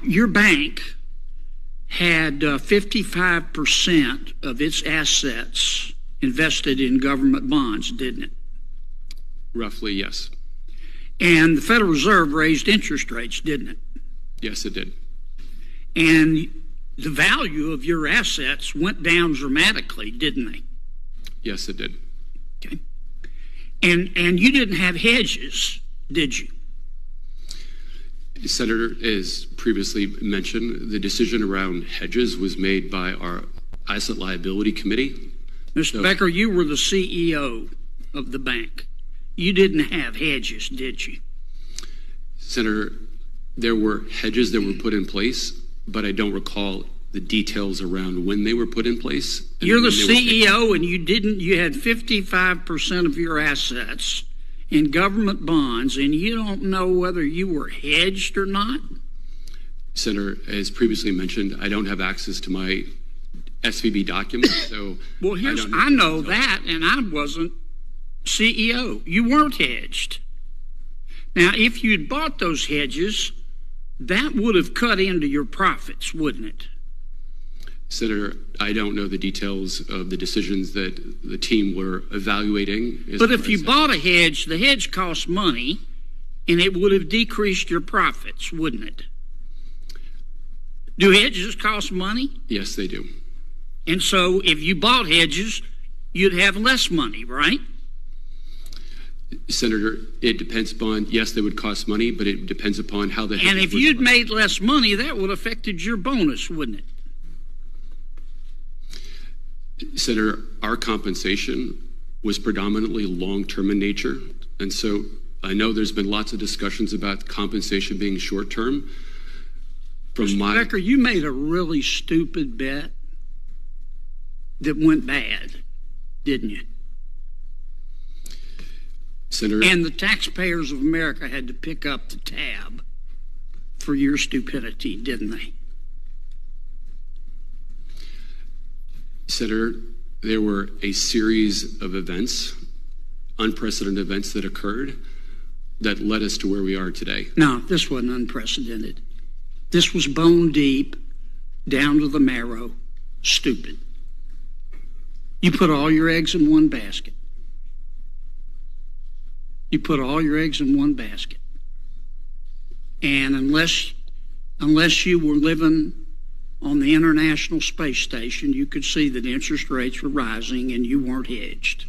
Your bank had 55% of its assets invested in government bonds, didn't it? Roughly, yes. And the Federal Reserve raised interest rates, didn't it? Yes, it did. And the value of your assets went down dramatically, didn't they? Yes, it did. Okay. And you didn't have hedges, did you? Senator, as previously mentioned, the decision around hedges was made by our Asset Liability Committee. Mr. Becker, you were the CEO of the bank. You didn't have hedges, did you? Senator, there were hedges that were put in place, but I don't recall the details around when they were put in place. You're the CEO and you had 55% of your assets in government bonds, and you don't know whether you were hedged or not? Senator, as previously mentioned, I don't have access to my SVB documents, so well, I know that, and I wasn't CEO. You weren't hedged. Now, if you'd bought those hedges, that would have cut into your profits, wouldn't it? Senator, I don't know the details of the decisions that the team were evaluating. But if you bought a hedge, the hedge cost money, and it would have decreased your profits, wouldn't it? Do hedges cost money? Yes, they do. And so if you bought hedges, you'd have less money, right? Senator, it depends upon, yes, they would cost money, but it depends upon how the hedges. And if you'd made less money, that would have affected your bonus, wouldn't it? Senator, our compensation was predominantly long-term in nature, and so I know there's been lots of discussions about compensation being short-term. Mr. Becker, you made a really stupid bet that went bad, didn't you? Senator, and the taxpayers of America had to pick up the tab for your stupidity, didn't they? Senator, there were a series of events, unprecedented events that occurred that led us to where we are today. No, this wasn't unprecedented. This was bone deep, down to the marrow, stupid. You put all your eggs in one basket. You put all your eggs in one basket. And unless you were living on the International Space Station, you could see that interest rates were rising and you weren't hedged.